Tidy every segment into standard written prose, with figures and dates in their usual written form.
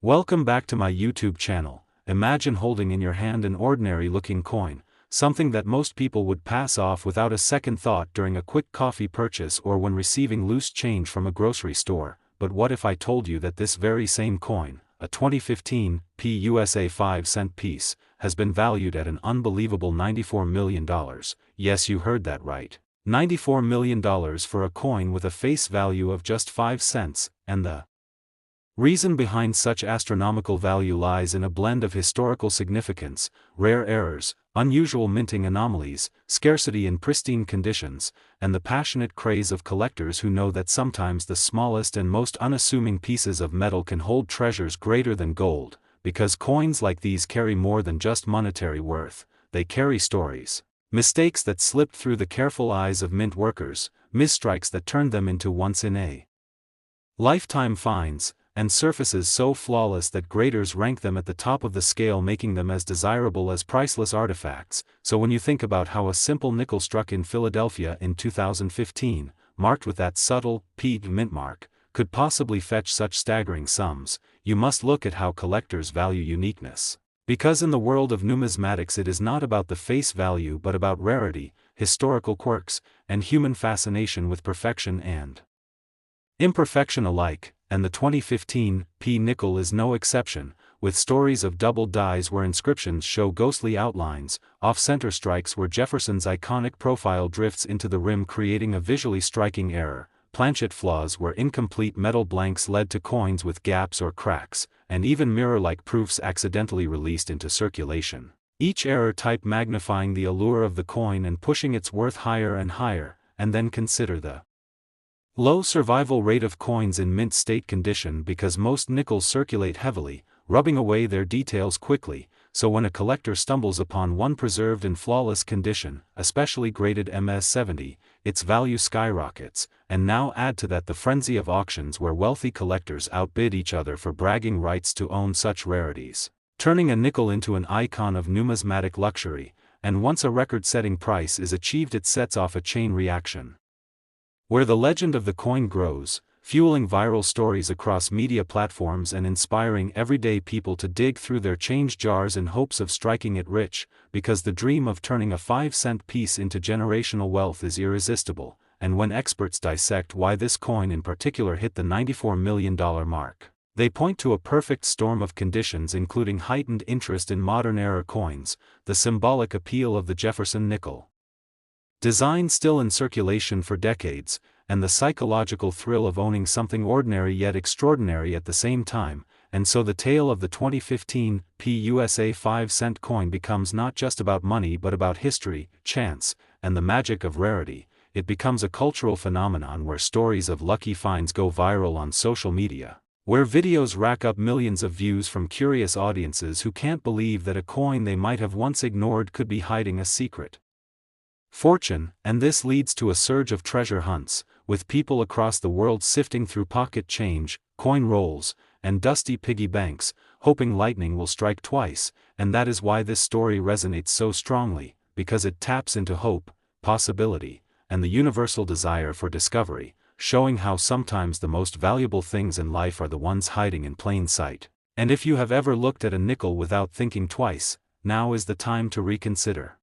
Welcome back to my YouTube channel. Imagine holding in your hand an ordinary-looking coin, something that most people would pass off without a second thought during a quick coffee purchase or when receiving loose change from a grocery store. But what if I told you that this very same coin, a 2015 PUSA 5-cent piece, has been valued at an unbelievable $94 million? Yes, you heard that right. $94 million for a coin with a face value of just 5 cents, and the reason behind such astronomical value lies in a blend of historical significance, rare errors, unusual minting anomalies, scarcity in pristine conditions, and the passionate craze of collectors who know that sometimes the smallest and most unassuming pieces of metal can hold treasures greater than gold, because coins like these carry more than just monetary worth, they carry stories. Mistakes that slipped through the careful eyes of mint workers, misstrikes that turned them into once-in-a-lifetime finds, and surfaces so flawless that graders rank them at the top of the scale, making them as desirable as priceless artifacts. So when you think about how a simple nickel struck in Philadelphia in 2015, marked with that subtle, P mint mark, could possibly fetch such staggering sums, you must look at how collectors value uniqueness. Because in the world of numismatics it is not about the face value but about rarity, historical quirks, and human fascination with perfection and imperfection alike. And the 2015 P nickel is no exception, with stories of double dies where inscriptions show ghostly outlines, off-center strikes where Jefferson's iconic profile drifts into the rim creating a visually striking error, planchet flaws where incomplete metal blanks led to coins with gaps or cracks, and even mirror-like proofs accidentally released into circulation. Each error type magnifying the allure of the coin and pushing its worth higher and higher. And then consider the low survival rate of coins in mint state condition, because most nickels circulate heavily, rubbing away their details quickly, so when a collector stumbles upon one preserved in flawless condition, especially graded MS-70, its value skyrockets. And now add to that the frenzy of auctions where wealthy collectors outbid each other for bragging rights to own such rarities, turning a nickel into an icon of numismatic luxury. And once a record-setting price is achieved, it sets off a chain reaction where the legend of the coin grows, fueling viral stories across media platforms and inspiring everyday people to dig through their change jars in hopes of striking it rich, because the dream of turning a 5-cent piece into generational wealth is irresistible. And when experts dissect why this coin in particular hit the $94 million mark, they point to a perfect storm of conditions, including heightened interest in modern-era coins, the symbolic appeal of the Jefferson nickel, design still in circulation for decades, and the psychological thrill of owning something ordinary yet extraordinary at the same time. And so the tale of the 2015 PUSA 5-cent coin becomes not just about money but about history, chance, and the magic of rarity. It becomes a cultural phenomenon where stories of lucky finds go viral on social media, where videos rack up millions of views from curious audiences who can't believe that a coin they might have once ignored could be hiding a secret fortune. And this leads to a surge of treasure hunts, with people across the world sifting through pocket change, coin rolls, and dusty piggy banks, hoping lightning will strike twice. And that is why this story resonates so strongly, because it taps into hope, possibility, and the universal desire for discovery, showing how sometimes the most valuable things in life are the ones hiding in plain sight. And if you have ever looked at a nickel without thinking twice, now is the time to reconsider.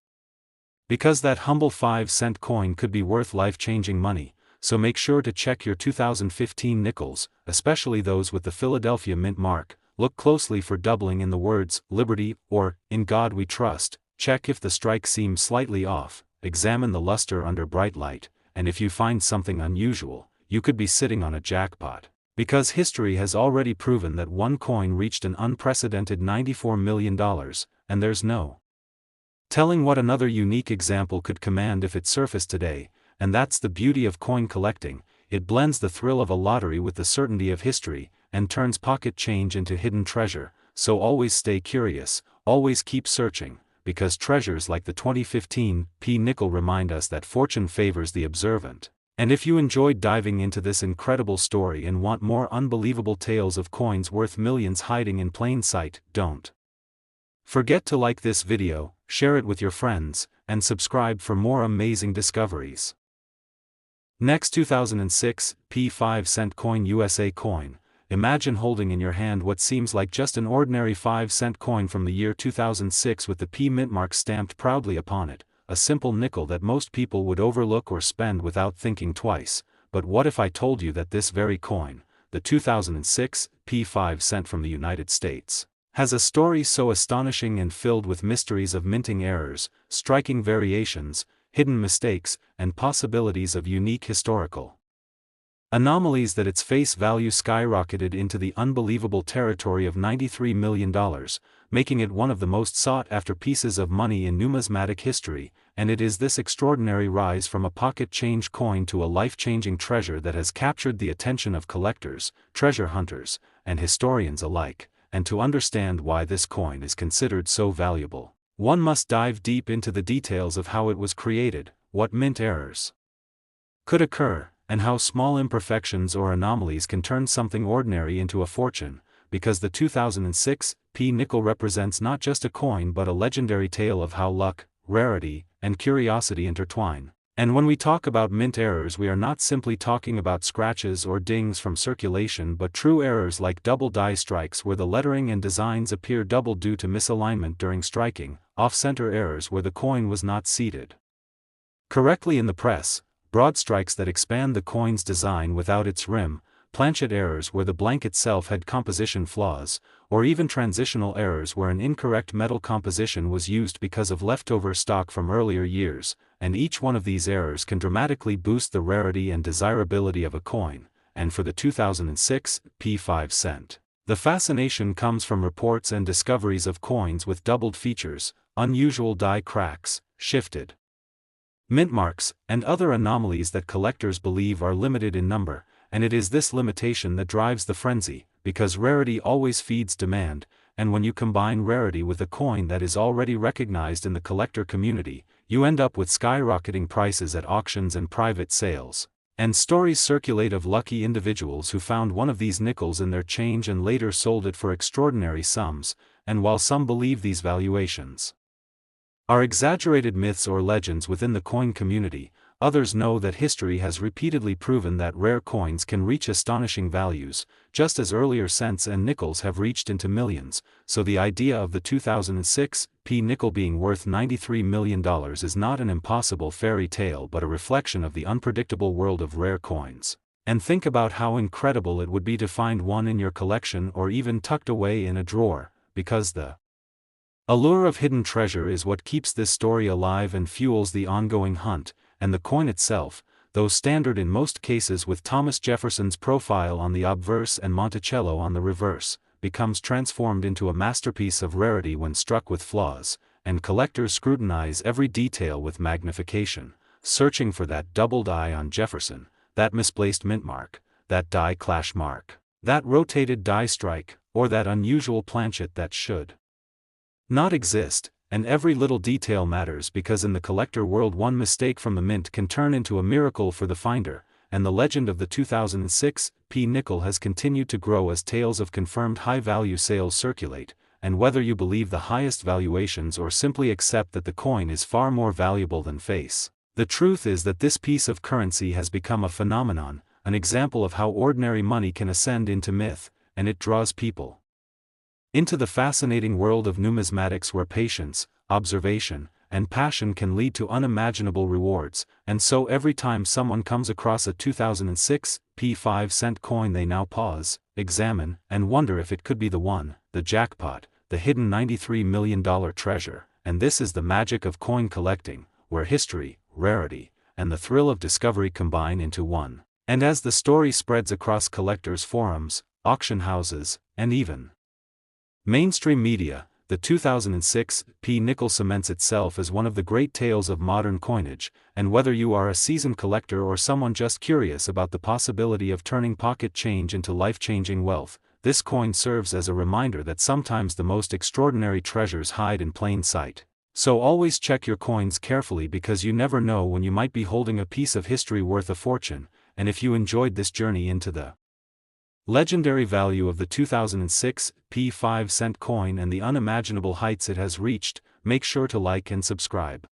Because that humble 5-cent coin could be worth life-changing money, so make sure to check your 2015 nickels, especially those with the Philadelphia mint mark. Look closely for doubling in the words, "Liberty," or, "In God We Trust." Check if the strike seems slightly off, examine the luster under bright light, and if you find something unusual, you could be sitting on a jackpot. Because history has already proven that one coin reached an unprecedented $94 million, and there's no telling what another unique example could command if it surfaced today. And that's the beauty of coin collecting. It blends the thrill of a lottery with the certainty of history, and turns pocket change into hidden treasure. So always stay curious, always keep searching, because treasures like the 2015 P nickel remind us that fortune favors the observant. And if you enjoyed diving into this incredible story and want more unbelievable tales of coins worth millions hiding in plain sight, don't forget to like this video, share it with your friends, and subscribe for more amazing discoveries. Next, 2006 P 5-cent coin USA coin. Imagine holding in your hand what seems like just an ordinary 5-cent coin from the year 2006 with the P mint mark stamped proudly upon it, a simple nickel that most people would overlook or spend without thinking twice. But what if I told you that this very coin, the 2006 P 5 cent from the United States, has a story so astonishing and filled with mysteries of minting errors, striking variations, hidden mistakes, and possibilities of unique historical anomalies that its face value skyrocketed into the unbelievable territory of $93 million, making it one of the most sought-after pieces of money in numismatic history, and it is this extraordinary rise from a pocket change coin to a life-changing treasure that has captured the attention of collectors, treasure hunters, and historians alike. And to understand why this coin is considered so valuable, one must dive deep into the details of how it was created, what mint errors could occur, and how small imperfections or anomalies can turn something ordinary into a fortune, because the 2006 P nickel represents not just a coin but a legendary tale of how luck, rarity, and curiosity intertwine. And when we talk about mint errors, we are not simply talking about scratches or dings from circulation but true errors like double die strikes where the lettering and designs appear double due to misalignment during striking, off-center errors where the coin was not seated correctly in the press, broad strikes that expand the coin's design without its rim, planchet errors where the blank itself had composition flaws, or even transitional errors where an incorrect metal composition was used because of leftover stock from earlier years, and each one of these errors can dramatically boost the rarity and desirability of a coin. And for the 2006 P 5 cent, the fascination comes from reports and discoveries of coins with doubled features, unusual die cracks, shifted mint marks, and other anomalies that collectors believe are limited in number, and it is this limitation that drives the frenzy, because rarity always feeds demand, and when you combine rarity with a coin that is already recognized in the collector community, you end up with skyrocketing prices at auctions and private sales. And stories circulate of lucky individuals who found one of these nickels in their change and later sold it for extraordinary sums, and while some believe these valuations are exaggerated myths or legends within the coin community, others know that history has repeatedly proven that rare coins can reach astonishing values, just as earlier cents and nickels have reached into millions. So the idea of the 2006 P nickel being worth $93 million is not an impossible fairy tale but a reflection of the unpredictable world of rare coins. And think about how incredible it would be to find one in your collection or even tucked away in a drawer, because the allure of hidden treasure is what keeps this story alive and fuels the ongoing hunt, and the coin itself, though standard in most cases with Thomas Jefferson's profile on the obverse and Monticello on the reverse, becomes transformed into a masterpiece of rarity when struck with flaws, and collectors scrutinize every detail with magnification, searching for that doubled eye on Jefferson, that misplaced mint mark, that die clash mark, that rotated die strike, or that unusual planchet that should not exist. And every little detail matters because in the collector world one mistake from the mint can turn into a miracle for the finder, and the legend of the 2006 P nickel has continued to grow as tales of confirmed high-value sales circulate, and whether you believe the highest valuations or simply accept that the coin is far more valuable than face, the truth is that this piece of currency has become a phenomenon, an example of how ordinary money can ascend into myth, and it draws people into the fascinating world of numismatics where patience, observation, and passion can lead to unimaginable rewards. And so every time someone comes across a 2006 P 5 cent coin they now pause, examine, and wonder if it could be the one, the jackpot, the hidden $93 million treasure. And this is the magic of coin collecting, where history, rarity, and the thrill of discovery combine into one. And as the story spreads across collectors' forums, auction houses, and even mainstream media, the 2006 P nickel cements itself as one of the great tales of modern coinage, and whether you are a seasoned collector or someone just curious about the possibility of turning pocket change into life-changing wealth, this coin serves as a reminder that sometimes the most extraordinary treasures hide in plain sight. So always check your coins carefully because you never know when you might be holding a piece of history worth a fortune. And if you enjoyed this journey into the legendary value of the 2006 P 5 cent coin and the unimaginable heights it has reached, make sure to like and subscribe.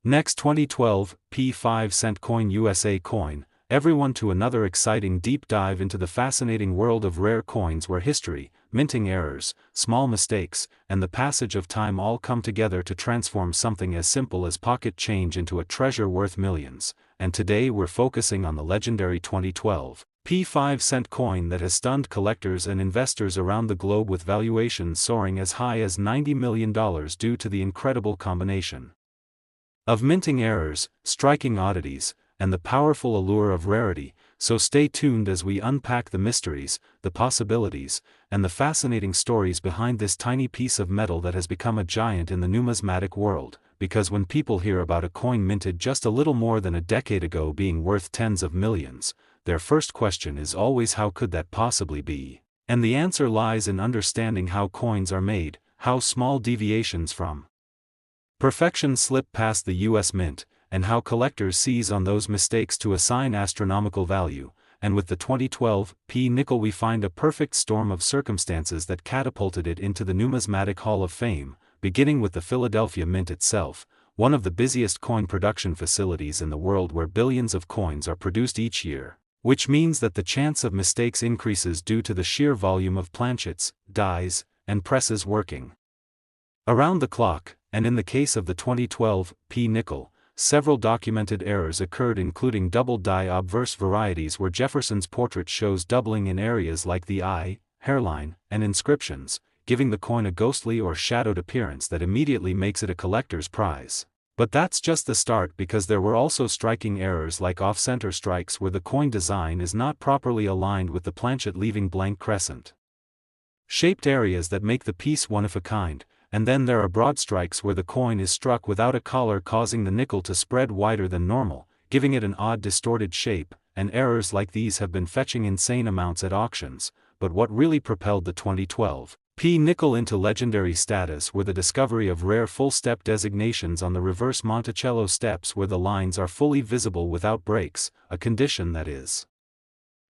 Next, 2012 P 5 cent coin USA coin, everyone to another exciting deep dive into the fascinating world of rare coins where history, minting errors, small mistakes, and the passage of time all come together to transform something as simple as pocket change into a treasure worth millions. And today we're focusing on the legendary 2012 P5-cent coin that has stunned collectors and investors around the globe, with valuations soaring as high as $90 million due to the incredible combination of minting errors, striking oddities, and the powerful allure of rarity. So stay tuned as we unpack the mysteries, the possibilities, and the fascinating stories behind this tiny piece of metal that has become a giant in the numismatic world. Because when people hear about a coin minted just a little more than a decade ago being worth tens of millions, their first question is always, how could that possibly be? And the answer lies in understanding how coins are made, how small deviations from perfection slip past the US Mint, and how collectors seize on those mistakes to assign astronomical value. And with the 2012 P nickel we find a perfect storm of circumstances that catapulted it into the numismatic Hall of Fame, beginning with the Philadelphia Mint itself, one of the busiest coin production facilities in the world where billions of coins are produced each year, which means that the chance of mistakes increases due to the sheer volume of planchets, dies, and presses working around the clock. And in the case of the 2012 P nickel, several documented errors occurred, including double die obverse varieties where Jefferson's portrait shows doubling in areas like the eye, hairline, and inscriptions, giving the coin a ghostly or shadowed appearance that immediately makes it a collector's prize. But that's just the start, because there were also striking errors like off-center strikes where the coin design is not properly aligned with the planchet, leaving blank crescent shaped areas that make the piece one of a kind. And then there are broad strikes where the coin is struck without a collar, causing the nickel to spread wider than normal, giving it an odd distorted shape. And errors like these have been fetching insane amounts at auctions. But what really propelled the 2012 P nickel into legendary status were the discovery of rare full-step designations on the reverse Monticello steps, where the lines are fully visible without breaks, a condition that is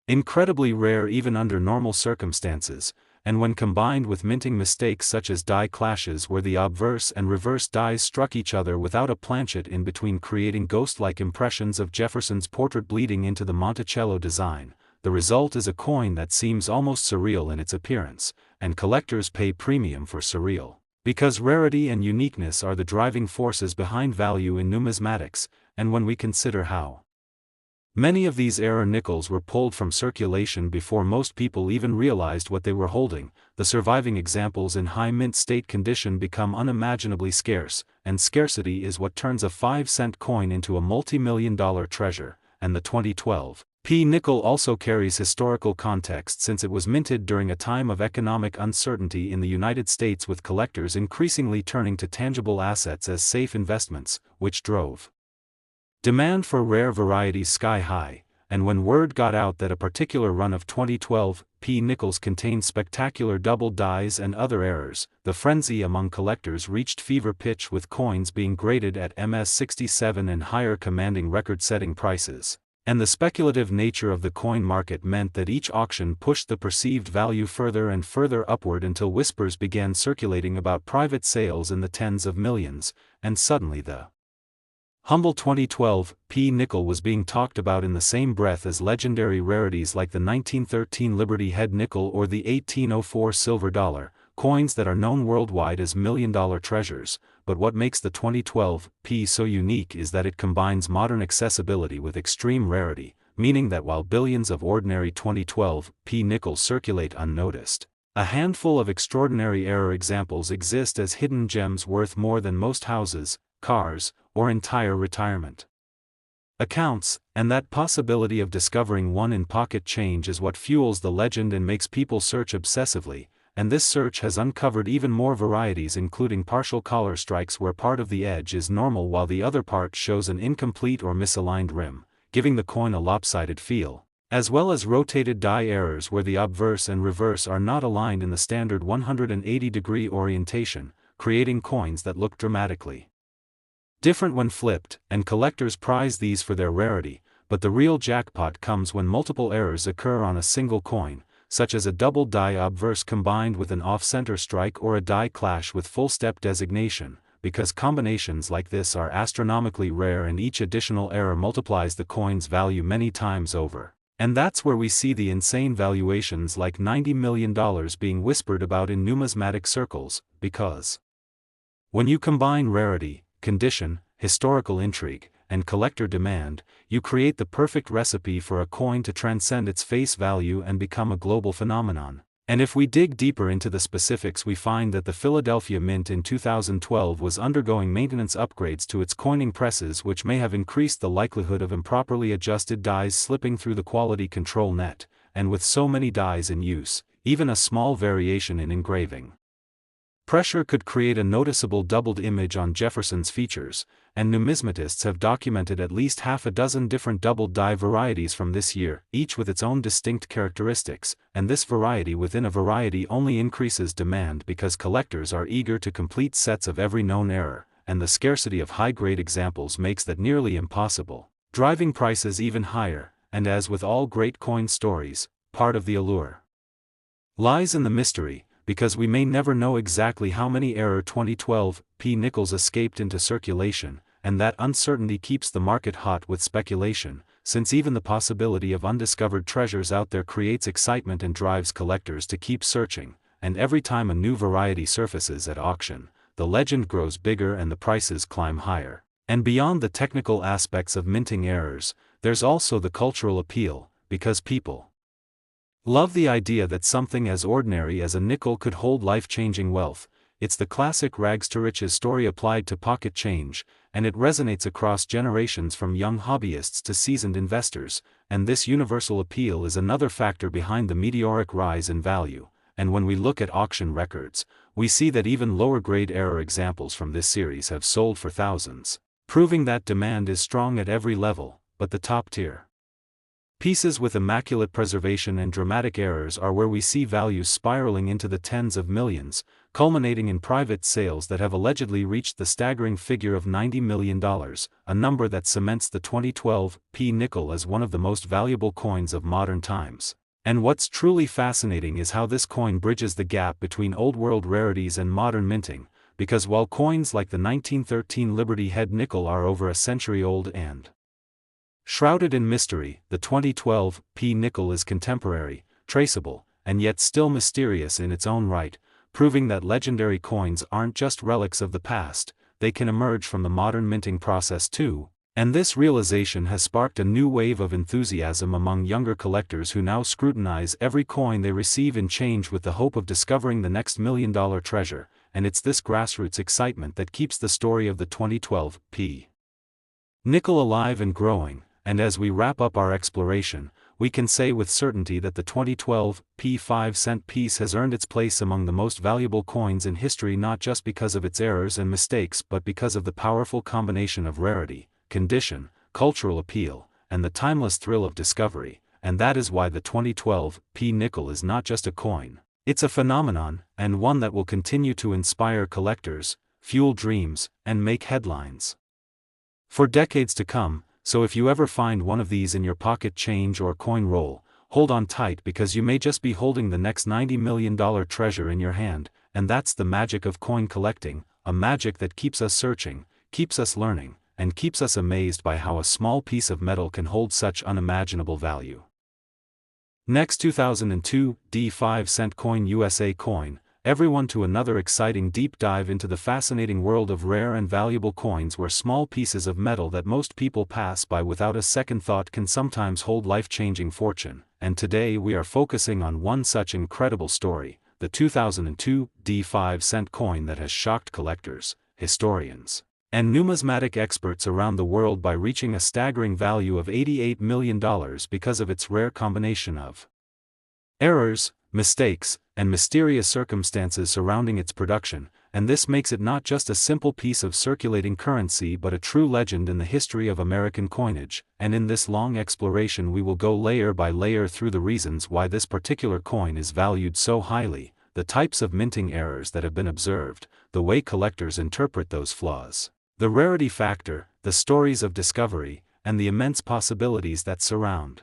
incredibly rare even under normal circumstances. And when combined with minting mistakes such as die clashes where the obverse and reverse dies struck each other without a planchet in between, creating ghost-like impressions of Jefferson's portrait bleeding into the Monticello design, the result is a coin that seems almost surreal in its appearance. And collectors pay premium for surreal, because rarity and uniqueness are the driving forces behind value in numismatics. And when we consider how many of these error nickels were pulled from circulation before most people even realized what they were holding, the surviving examples in high mint state condition become unimaginably scarce, and scarcity is what turns a 5-cent coin into a multi-million-dollar treasure. And the 2012 P nickel also carries historical context, since it was minted during a time of economic uncertainty in the United States, with collectors increasingly turning to tangible assets as safe investments, which drove demand for rare varieties sky high. And when word got out that a particular run of 2012 P nickels contained spectacular double dies and other errors, the frenzy among collectors reached fever pitch, with coins being graded at MS-67 and higher, commanding record-setting prices. And the speculative nature of the coin market meant that each auction pushed the perceived value further and further upward, until whispers began circulating about private sales in the tens of millions, and suddenly the humble 2012 P nickel was being talked about in the same breath as legendary rarities like the 1913 Liberty Head nickel or the 1804 silver dollar, coins that are known worldwide as million-dollar treasures. But what makes the 2012 P so unique is that it combines modern accessibility with extreme rarity, meaning that while billions of ordinary 2012 P nickels circulate unnoticed, a handful of extraordinary error examples exist as hidden gems worth more than most houses, cars, or entire retirement accounts. And that possibility of discovering one in pocket change is what fuels the legend and makes people search obsessively. And this search has uncovered even more varieties, including partial collar strikes where part of the edge is normal while the other part shows an incomplete or misaligned rim, giving the coin a lopsided feel, as well as rotated die errors where the obverse and reverse are not aligned in the standard 180-degree orientation, creating coins that look dramatically different when flipped. And collectors prize these for their rarity. But the real jackpot comes when multiple errors occur on a single coin, such as a double die obverse combined with an off-center strike or a die clash with full-step designation, because combinations like this are astronomically rare and each additional error multiplies the coin's value many times over. And that's where we see the insane valuations like $90 million being whispered about in numismatic circles, because when you combine rarity, condition, historical intrigue, and collector demand, you create the perfect recipe for a coin to transcend its face value and become a global phenomenon. And if we dig deeper into the specifics, we find that the Philadelphia Mint in 2012 was undergoing maintenance upgrades to its coining presses, which may have increased the likelihood of improperly adjusted dies slipping through the quality control net, and with so many dies in use, even a small variation in engraving pressure could create a noticeable doubled image on Jefferson's features, and numismatists have documented at least half a dozen different doubled die varieties from this year, each with its own distinct characteristics, and this variety within a variety only increases demand because collectors are eager to complete sets of every known error, and the scarcity of high-grade examples makes that nearly impossible, driving prices even higher, and as with all great coin stories, part of the allure lies in the mystery, because we may never know exactly how many error 2012 P nickels escaped into circulation, and that uncertainty keeps the market hot with speculation, since even the possibility of undiscovered treasures out there creates excitement and drives collectors to keep searching, and every time a new variety surfaces at auction, the legend grows bigger and the prices climb higher. And beyond the technical aspects of minting errors, there's also the cultural appeal, because people love the idea that something as ordinary as a nickel could hold life-changing wealth. It's the classic rags to riches story applied to pocket change, and it resonates across generations from young hobbyists to seasoned investors, and this universal appeal is another factor behind the meteoric rise in value. And when we look at auction records, we see that even lower-grade error examples from this series have sold for thousands, proving that demand is strong at every level, but the top-tier pieces with immaculate preservation and dramatic errors are where we see values spiraling into the tens of millions, culminating in private sales that have allegedly reached the staggering figure of $90 million, a number that cements the 2012 P nickel as one of the most valuable coins of modern times. And what's truly fascinating is how this coin bridges the gap between old-world rarities and modern minting, because while coins like the 1913 Liberty Head nickel are over a century old and shrouded in mystery, the 2012 P nickel is contemporary, traceable, and yet still mysterious in its own right, proving that legendary coins aren't just relics of the past, they can emerge from the modern minting process too. And this realization has sparked a new wave of enthusiasm among younger collectors who now scrutinize every coin they receive in change with the hope of discovering the next million-dollar treasure, and it's this grassroots excitement that keeps the story of the 2012 P nickel alive and growing. And as we wrap up our exploration, we can say with certainty that the 2012 P 5-cent piece has earned its place among the most valuable coins in history, not just because of its errors and mistakes but because of the powerful combination of rarity, condition, cultural appeal, and the timeless thrill of discovery. And that is why the 2012 P nickel is not just a coin, it's a phenomenon, and one that will continue to inspire collectors, fuel dreams, and make headlines for decades to come. So if you ever find one of these in your pocket change or coin roll, hold on tight because you may just be holding the next $90 million treasure in your hand, and that's the magic of coin collecting, a magic that keeps us searching, keeps us learning, and keeps us amazed by how a small piece of metal can hold such unimaginable value. Next, 2002 D 5-cent coin USA coin. Everyone to another exciting deep dive into the fascinating world of rare and valuable coins where small pieces of metal that most people pass by without a second thought can sometimes hold life-changing fortune. And today we are focusing on one such incredible story, the 2002 D 5-cent coin that has shocked collectors, historians, and numismatic experts around the world by reaching a staggering value of $88 million because of its rare combination of errors, mistakes, and mysterious circumstances surrounding its production, and this makes it not just a simple piece of circulating currency but a true legend in the history of American coinage. And in this long exploration we will go layer by layer through the reasons why this particular coin is valued so highly, the types of minting errors that have been observed, the way collectors interpret those flaws, the rarity factor, the stories of discovery, and the immense possibilities that surround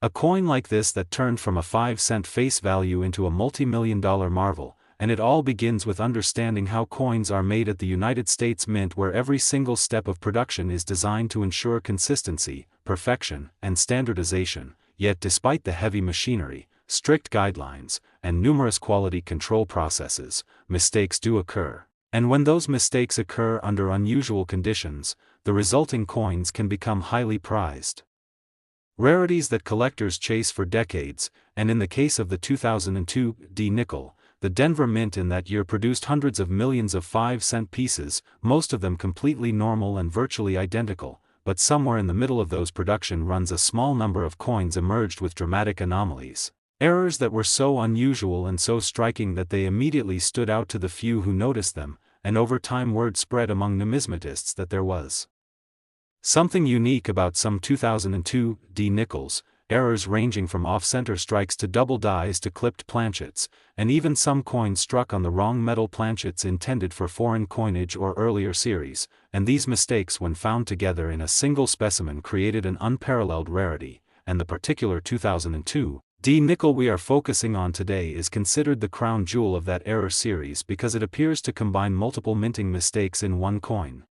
a coin like this that turned from a 5-cent face value into a multi-million-dollar marvel. and it all begins with understanding how coins are made at the United States Mint, where every single step of production is designed to ensure consistency, perfection, and standardization. Yet despite the heavy machinery, strict guidelines, and numerous quality control processes, mistakes do occur. And when those mistakes occur under unusual conditions, the resulting coins can become highly prized. Rarities that collectors chase for decades, and in the case of the 2002 D nickel, the Denver Mint in that year produced hundreds of millions of 5-cent pieces, most of them completely normal and virtually identical, but somewhere in the middle of those production runs a small number of coins emerged with dramatic anomalies. Errors that were so unusual and so striking that they immediately stood out to the few who noticed them, and over time word spread among numismatists that there was something unique about some 2002 D nickels, errors ranging from off-center strikes to double dies to clipped planchets, and even some coins struck on the wrong metal planchets intended for foreign coinage or earlier series, and these mistakes when found together in a single specimen created an unparalleled rarity, and the particular 2002 D nickel we are focusing on today is considered the crown jewel of that error series because it appears to combine multiple minting mistakes in one coin,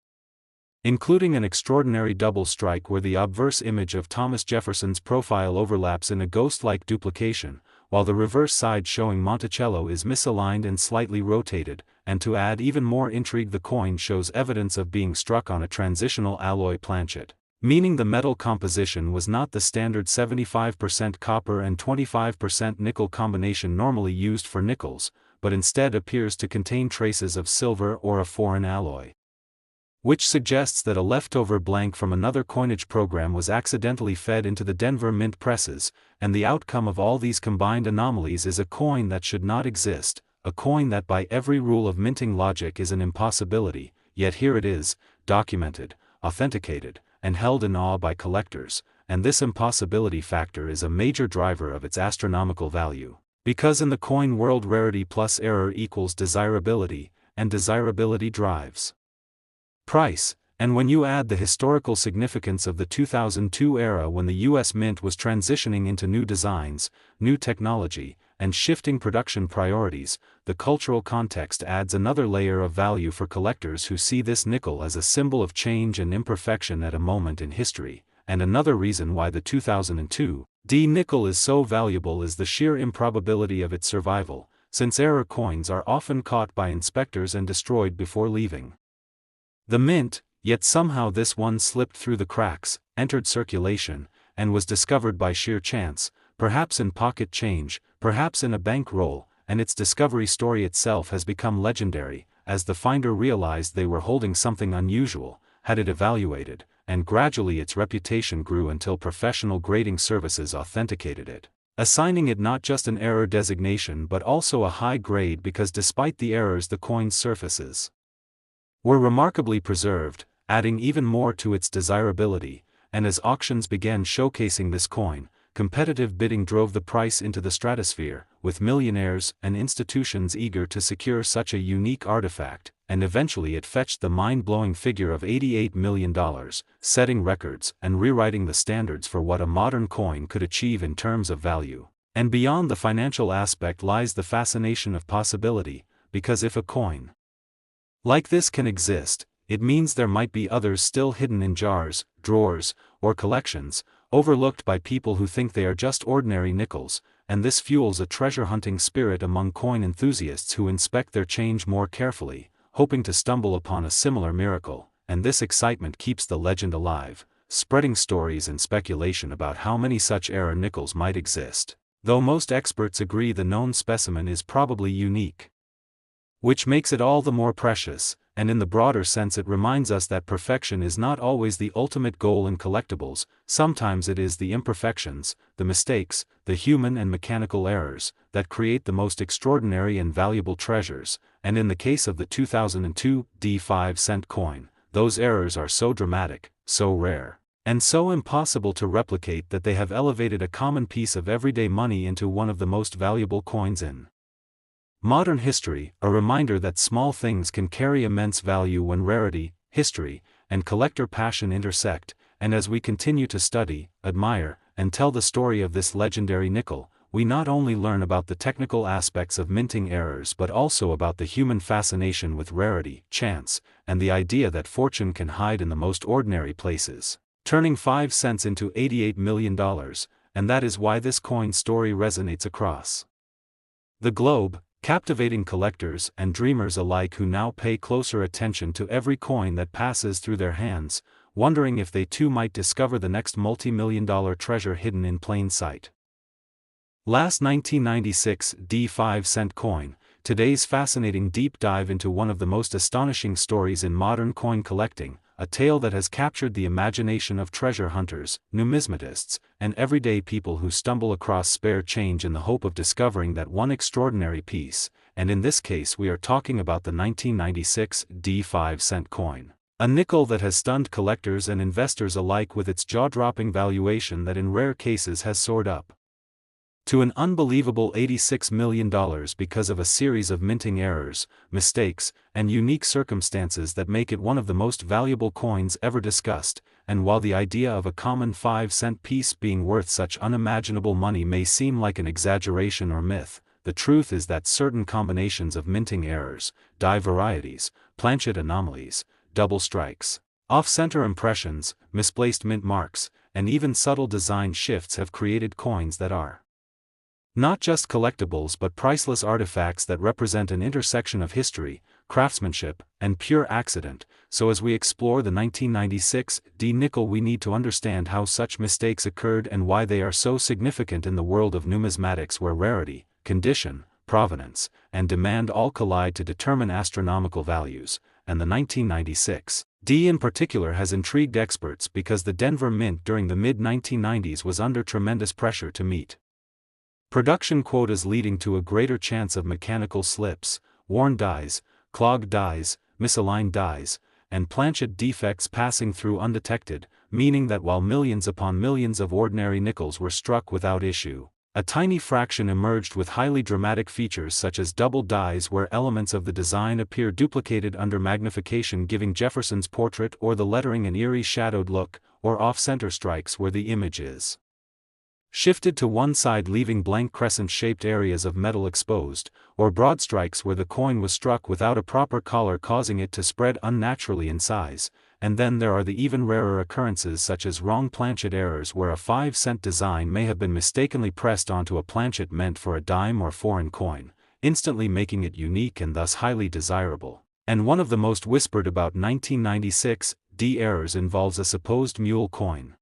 including an extraordinary double strike where the obverse image of Thomas Jefferson's profile overlaps in a ghost-like duplication, while the reverse side showing Monticello is misaligned and slightly rotated, and to add even more intrigue, the coin shows evidence of being struck on a transitional alloy planchet, meaning the metal composition was not the standard 75% copper and 25% nickel combination normally used for nickels, but instead appears to contain traces of silver or a foreign alloy, which suggests that a leftover blank from another coinage program was accidentally fed into the Denver Mint presses, and the outcome of all these combined anomalies is a coin that should not exist, a coin that by every rule of minting logic is an impossibility, yet here it is, documented, authenticated, and held in awe by collectors, and this impossibility factor is a major driver of its astronomical value, because in the coin world rarity plus error equals desirability, and desirability drives price. And when you add the historical significance of the 2002 era when the US Mint was transitioning into new designs, new technology, and shifting production priorities, the cultural context adds another layer of value for collectors who see this nickel as a symbol of change and imperfection at a moment in history. And another reason why the 2002 D nickel is so valuable is the sheer improbability of its survival, since error coins are often caught by inspectors and destroyed before leaving the mint, yet somehow this one slipped through the cracks, entered circulation, and was discovered by sheer chance, perhaps in pocket change, perhaps in a bank roll, and its discovery story itself has become legendary, as the finder realized they were holding something unusual, had it evaluated, and gradually its reputation grew until professional grading services authenticated it, assigning it not just an error designation but also a high grade because despite the errors the coin's surfaces were remarkably preserved, adding even more to its desirability, and as auctions began showcasing this coin, competitive bidding drove the price into the stratosphere, with millionaires and institutions eager to secure such a unique artifact, and eventually it fetched the mind-blowing figure of $88 million, setting records and rewriting the standards for what a modern coin could achieve in terms of value. And beyond the financial aspect lies the fascination of possibility, because if a coin like this can exist, it means there might be others still hidden in jars, drawers, or collections, overlooked by people who think they are just ordinary nickels, and this fuels a treasure-hunting spirit among coin enthusiasts who inspect their change more carefully, hoping to stumble upon a similar miracle, and this excitement keeps the legend alive, spreading stories and speculation about how many such error nickels might exist, though most experts agree the known specimen is probably unique, which makes it all the more precious, and in the broader sense it reminds us that perfection is not always the ultimate goal in collectibles. Sometimes it is the imperfections, the mistakes, the human and mechanical errors, that create the most extraordinary and valuable treasures, and in the case of the 2002 D 5-cent coin, those errors are so dramatic, so rare, and so impossible to replicate that they have elevated a common piece of everyday money into one of the most valuable coins in modern history, a reminder that small things can carry immense value when rarity, history, and collector passion intersect, and as we continue to study, admire, and tell the story of this legendary nickel, we not only learn about the technical aspects of minting errors but also about the human fascination with rarity, chance, and the idea that fortune can hide in the most ordinary places, turning 5 cents into $88 million, and that is why this coin story resonates across the globe, captivating collectors and dreamers alike who now pay closer attention to every coin that passes through their hands, wondering if they too might discover the next multi-million-dollar treasure hidden in plain sight. Last 1996 5-cent coin, today's fascinating deep dive into one of the most astonishing stories in modern coin collecting, a tale that has captured the imagination of treasure hunters, numismatists, and everyday people who stumble across spare change in the hope of discovering that one extraordinary piece, and in this case we are talking about the 1996 5-cent coin. A nickel that has stunned collectors and investors alike with its jaw-dropping valuation that in rare cases has soared up to an unbelievable $86 million because of a series of minting errors, mistakes, and unique circumstances that make it one of the most valuable coins ever discussed. And while the idea of a common 5-cent piece being worth such unimaginable money may seem like an exaggeration or myth, the truth is that certain combinations of minting errors, die varieties, planchet anomalies, double strikes, off-center impressions, misplaced mint marks, and even subtle design shifts have created coins that are not just collectibles but priceless artifacts that represent an intersection of history, craftsmanship, and pure accident. So as we explore the 1996 nickel, we need to understand how such mistakes occurred and why they are so significant in the world of numismatics, where rarity, condition, provenance, and demand all collide to determine astronomical values. And the 1996 in particular has intrigued experts because the Denver Mint during the mid-1990s was under tremendous pressure to meet production quotas, leading to a greater chance of mechanical slips, worn dies, clogged dies, misaligned dies, and planchet defects passing through undetected, meaning that while millions upon millions of ordinary nickels were struck without issue, a tiny fraction emerged with highly dramatic features such as double dies where elements of the design appear duplicated under magnification, giving Jefferson's portrait or the lettering an eerie shadowed look, or off-center strikes where the image is shifted to one side leaving blank crescent-shaped areas of metal exposed, or broad strikes where the coin was struck without a proper collar causing it to spread unnaturally in size. And then there are the even rarer occurrences such as wrong planchet errors where a 5-cent design may have been mistakenly pressed onto a planchet meant for a dime or foreign coin, instantly making it unique and thus highly desirable. And one of the most whispered about 1996 errors involves a supposed mule coin,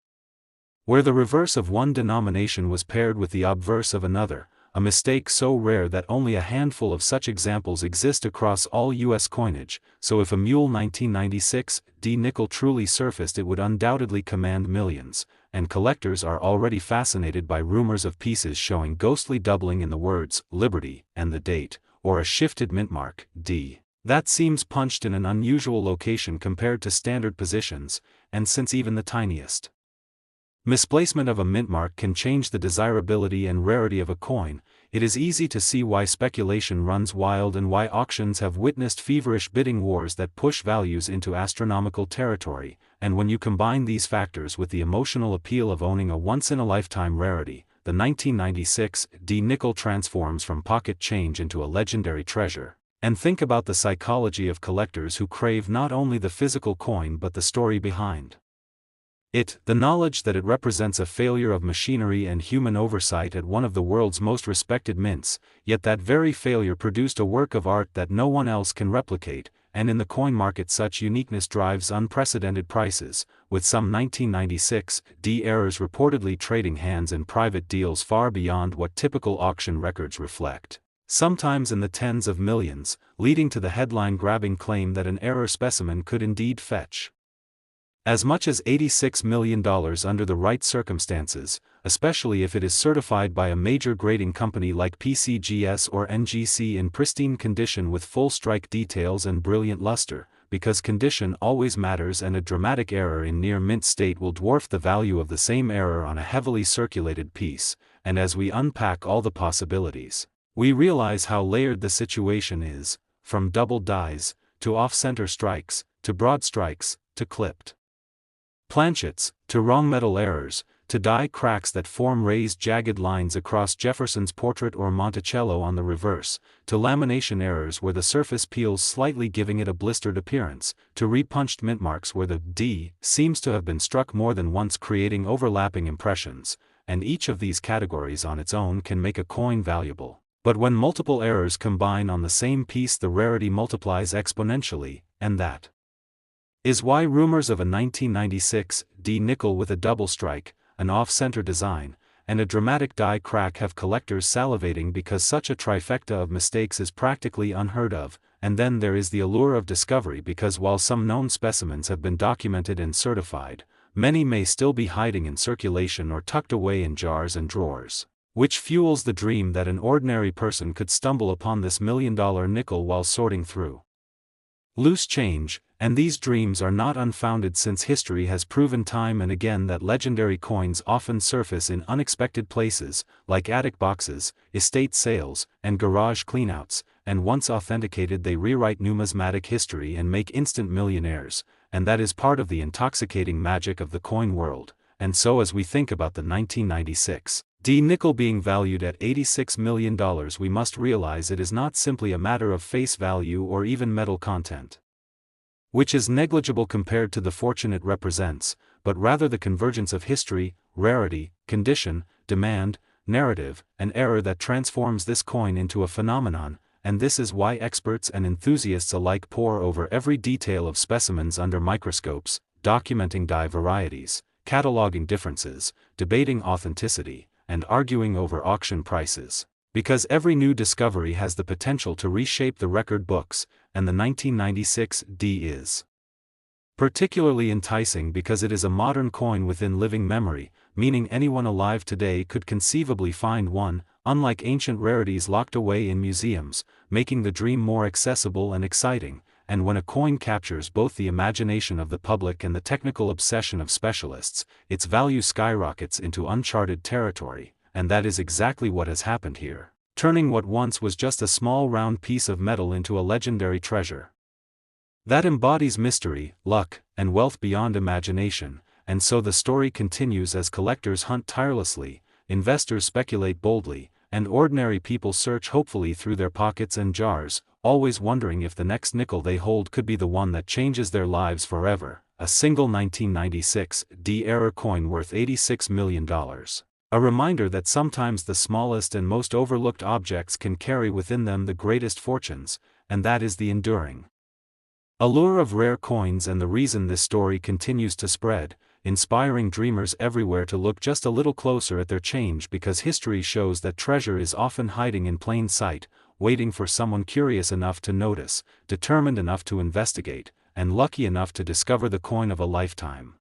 where the reverse of one denomination was paired with the obverse of another, a mistake so rare that only a handful of such examples exist across all U.S. coinage. So if a mule 1996 nickel truly surfaced, it would undoubtedly command millions, and collectors are already fascinated by rumors of pieces showing ghostly doubling in the words Liberty and the date, or a shifted mint mark D that seems punched in an unusual location compared to standard positions, and since even the tiniest misplacement of a mint mark can change the desirability and rarity of a coin, it is easy to see why speculation runs wild and why auctions have witnessed feverish bidding wars that push values into astronomical territory. And when you combine these factors with the emotional appeal of owning a once-in-a-lifetime rarity, the 1996 nickel transforms from pocket change into a legendary treasure. And think about the psychology of collectors who crave not only the physical coin but the story behind it, the knowledge that it represents a failure of machinery and human oversight at one of the world's most respected mints, yet that very failure produced a work of art that no one else can replicate. And in the coin market such uniqueness drives unprecedented prices, with some 1996 errors reportedly trading hands in private deals far beyond what typical auction records reflect, sometimes in the tens of millions, leading to the headline-grabbing claim that an error specimen could indeed fetch as much as $86 million under the right circumstances, especially if it is certified by a major grading company like PCGS or NGC in pristine condition with full strike details and brilliant luster, because condition always matters, and a dramatic error in near mint state will dwarf the value of the same error on a heavily circulated piece. And as we unpack all the possibilities, we realize how layered the situation is, from double dies, to off-center strikes, to broad strikes, to clipped planchets, to wrong metal errors, to die cracks that form raised jagged lines across Jefferson's portrait or Monticello on the reverse, to lamination errors where the surface peels slightly giving it a blistered appearance, to repunched mint marks where the D seems to have been struck more than once creating overlapping impressions, and each of these categories on its own can make a coin valuable. But when multiple errors combine on the same piece, the rarity multiplies exponentially, and that is why rumors of a 1996 D nickel with a double strike, an off-center design, and a dramatic die crack have collectors salivating, because such a trifecta of mistakes is practically unheard of. And then there is the allure of discovery, because while some known specimens have been documented and certified, many may still be hiding in circulation or tucked away in jars and drawers, which fuels the dream that an ordinary person could stumble upon this million-dollar nickel while sorting through loose change. And these dreams are not unfounded, since history has proven time and again that legendary coins often surface in unexpected places, like attic boxes, estate sales, and garage cleanouts, and once authenticated they rewrite numismatic history and make instant millionaires, and that is part of the intoxicating magic of the coin world. And so as we think about the 1996 D nickel being valued at $86 million, we must realize it is not simply a matter of face value or even metal content, which is negligible compared to the fortune it represents, but rather the convergence of history, rarity, condition, demand, narrative, and error that transforms this coin into a phenomenon. And this is why experts and enthusiasts alike pore over every detail of specimens under microscopes, documenting die varieties, cataloging differences, debating authenticity, and arguing over auction prices. Because every new discovery has the potential to reshape the record books, and the 1996 D is particularly enticing because it is a modern coin within living memory, meaning anyone alive today could conceivably find one, unlike ancient rarities locked away in museums, making the dream more accessible and exciting. And when a coin captures both the imagination of the public and the technical obsession of specialists, its value skyrockets into uncharted territory, and that is exactly what has happened here, turning what once was just a small round piece of metal into a legendary treasure that embodies mystery, luck, and wealth beyond imagination. And so the story continues as collectors hunt tirelessly, investors speculate boldly, and ordinary people search hopefully through their pockets and jars, always wondering if the next nickel they hold could be the one that changes their lives forever. A single 1996 D-era coin worth $86 million. A reminder that sometimes the smallest and most overlooked objects can carry within them the greatest fortunes, and that is the enduring allure of rare coins, and the reason this story continues to spread, inspiring dreamers everywhere to look just a little closer at their change, because history shows that treasure is often hiding in plain sight, waiting for someone curious enough to notice, determined enough to investigate, and lucky enough to discover the coin of a lifetime.